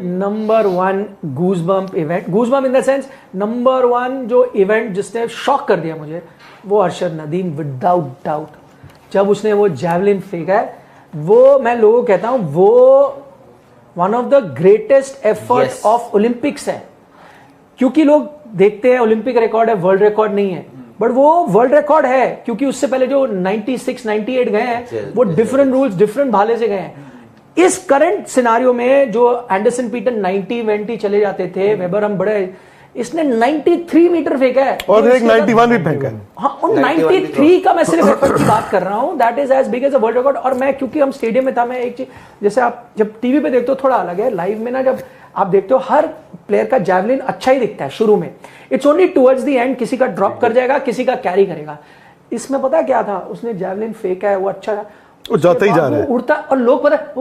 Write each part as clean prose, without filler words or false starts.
Number 1 goosebump event, goosebump in the sense number 1 जो event जिसने shock कर दिया मुझे, वो अरशद नदीम विदाउट डाउट। जब उसने वो जैवलिन फेंका है, वो मैं लोगों को कहता हूं वो one of the greatest effort of Olympics है। क्योंकि लोग देखते हैं ओलंपिक रिकॉर्ड है, वर्ल्ड रिकॉर्ड नहीं है, बट वो वर्ल्ड रिकॉर्ड है क्योंकि उससे पहले जो 96 98 गए हैं वो डिफरेंट रूल्स डिफरेंट भाले से गए हैं। इस करंट सिनारियो में जो एंडरसन पीटर 90 चले जाते थे, वेबर हम बड़े, इसने 93 मीटर फेंका है और एक 91 भी फेंका है। हाँ, उन 93 का मैं सिर्फ एफर्ट की बात कर रहा हूं, that is as big as a world record. और मैं क्योंकि हम स्टेडियम में था, मैं एक चीज, जैसे आप जब टीवी पे देखते हो थोड़ा अलग है, लाइव में ना जब आप देखते हो हर प्लेयर का जैवलिन अच्छा ही दिखता है शुरू में, it's only towards the end किसी का ड्रॉप कर जाएगा, किसी का कैरी करेगा। इसमें पता क्या था, उसने जैवलिन फेंका है, वो अच्छा था, वो जाता ही जा रहा है, उड़ता, और लोग पता ओ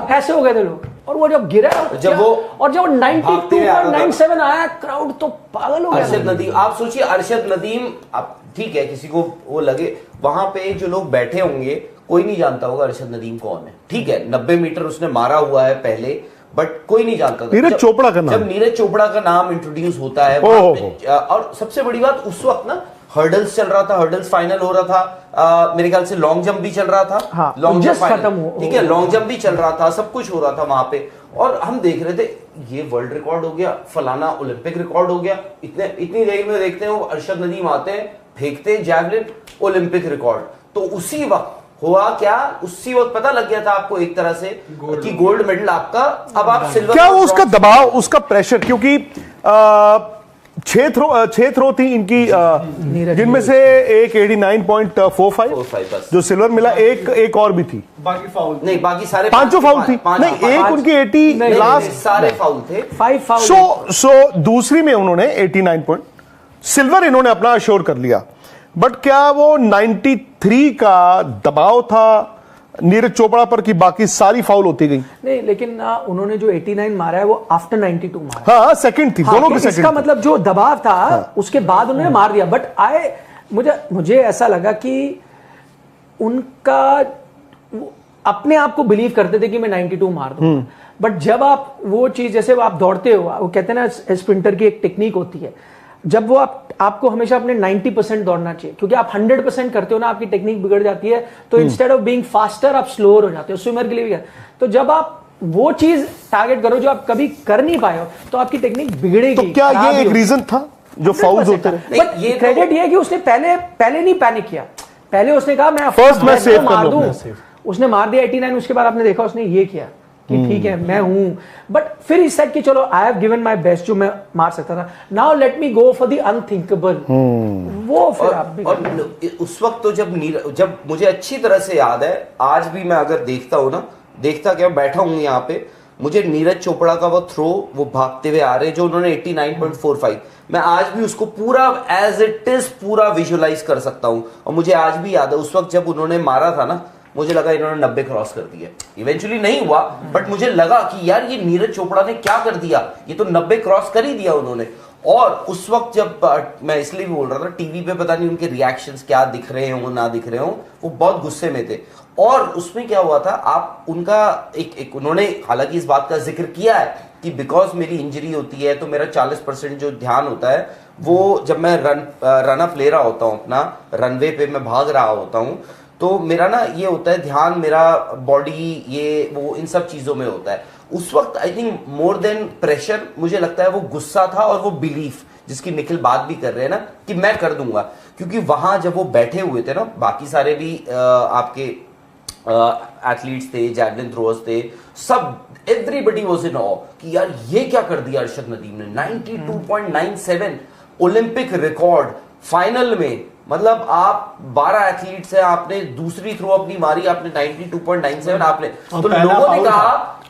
ऐसे हो गए थे लोग। और वो जब गिरा, जब वो 92.97 आया, क्राउड तो पागल हो गया। अरशद नदीम, आप सोचिए अरशद नदीम, आप ठीक है किसी को वो लगे, वहां पे जो लोग बैठे होंगे कोई नहीं जानता होगा अरशद नदीम कौन है, ठीक है 90 मीटर उसने मारा हुआ है पहले, बट कोई नहीं जानता। नीरज चोपड़ा का नाम, जब नीरज चोपड़ा का नाम इंट्रोड्यूस होता है और सबसे बड़ी बात उस वक्त ना हर्डल्स चल रहा था, हर्डल्स फाइनल हो रहा था, मेरे ख्याल से लॉन्ग जंप भी चल रहा था, हाँ, लॉन्ग जंप खत्म, ठीक है, लॉन्ग जंप भी चल रहा था, सब कुछ हो रहा था वहां पे। और हम देख रहे थे ये वर्ल्ड रिकॉर्ड हो गया, फलाना ओलंपिक रिकॉर्ड हो गया, इतनी देर में देखते हैं वो अरशद नदीम आते हैं, फेंकते हैं जैवलिन, ओलंपिक रिकॉर्ड। तो उसी वक्त हुआ क्या, उसी वक्त पता लग गया था आपको एक तरह से कि गोल्ड मेडल आपका, अब आप सिल्वर। क्या वो उसका दबाव, उसका प्रेशर, क्योंकि 6 थ्रो थी इनकी, जिनमें से एक 89.45 जो सिल्वर मिला, एक और भी थी, बाकी फाउल नहीं, बाकी सारे पांचों फाउल थी, नहीं एक उनकी 80 लास्ट सारे फाउल थे, 5 फाउल। सो दूसरी में उन्होंने 89 पॉइंट सिल्वर इन्होंने अपना अश्योर कर लिया। बट क्या वो 93 का दबाव था नीरज चोपड़ा पर कि बाकी सारी फाउल होती गई? नहीं, लेकिन उन्होंने जो 89 मारा है वो आफ्टर 92 मारा। हाँ, सेकंड थी, दोनों की सेकंड। इसका मतलब जो दबाव था, हाँ, उसके बाद उन्होंने मार दिया। बट मुझे ऐसा लगा कि उनका अपने आप को बिलीव करते थे कि मैं 92 मार दूंगा। बट जब आप वो चीज, जैसे आप दौड़ते हो, वो कहते हैं ना स्प्रिंटर की एक टेक्निक होती है, जब वो आपको हमेशा अपने 90% दौड़ना चाहिए, क्योंकि आप 100% करते हो ना, आपकी टेक्निक बिगड़ जाती है। तो इंस्टेड ऑफ बीइंग फास्टर आप स्लोअर हो जाते हो, स्विमर के लिए भी। तो जब आप वो चीज टारगेट करो जो आप कभी कर नहीं पाए हो, तो आपकी टेक्निक बिगड़ेगी। तो क्या ये एक रीजन था जो फाउल्स होते रहे? बट ये क्रेडिट ये है कि उसने पहले नहीं पैनिक किया। पहले उसने कहा मैं फर्स्ट मैच सेव मार दूं, उसने मार दिया 89। उसके बाद आपने देखा उसने ये किया कि ठीक है मैं हूं, बट फिर इस सेट कि चलो I have given my best, जो मैं मार सकता था, now let me go for the unthinkable. वो फिर और उस वक्त तो जब मुझे अच्छी तरह से याद है, आज भी मैं अगर देखता हूं ना, देखता क्या, बैठा हूं यहाँ पे, मुझे नीरज चोपड़ा का वो थ्रो, वो भागते हुए आ रहे जो उन्होंने 89.45, मैं आज भी उसको पूरा एज इट इज पूरा विजुअलाइज कर सकता हूं। और मुझे आज भी याद है उस वक्त जब उन्होंने मारा था ना, मुझे लगा इन्होंने 90 क्रॉस कर दिया। इवेंचुअली नहीं हुआ, बट मुझे लगा कि यार ये नीरज चोपड़ा ने क्या कर दिया, ये तो 90 क्रॉस कर ही दिया उन्होंने। और उस वक्त जब मैं इसलिए भी बोल रहा था, टीवी पे पता नहीं उनके रिएक्शंस क्या दिख रहे हो ना दिख रहे हो, वो बहुत गुस्से में थे। और उसमें क्या हुआ था, आप उनका एक उन्होंने हालांकि इस बात का जिक्र किया है कि बिकॉज मेरी इंजरी होती है तो मेरा 40% जो ध्यान होता है वो जब मैं रन अप ले रहा होता हूँ, अपना रनवे पे मैं भाग रहा होता हूँ, तो मेरा ना ये होता है ध्यान, मेरा बॉडी, ये वो इन सब चीजों में होता है। उस वक्त I think more than pressure, मुझे लगता है वो गुस्सा था और वो बिलीफ, जिसकी निखिल बात भी कर रहे हैं ना कि मैं कर दूंगा। क्योंकि वहां जब वो बैठे हुए थे ना, बाकी सारे भी आपके एथलीट्स थे, जैवलिन थ्रोअर्स थे, सब एवरीबडी वाज इन ऑ कि यार ये क्या कर दिया अरशद नदीम ने, 92.97 ओलंपिक रिकॉर्ड फाइनल में। मतलब आप 12 एथलीट्स हैं, आपने दूसरी थ्रो अपनी मारी, आपने 92.97 आपने, तो लोगों ने कहा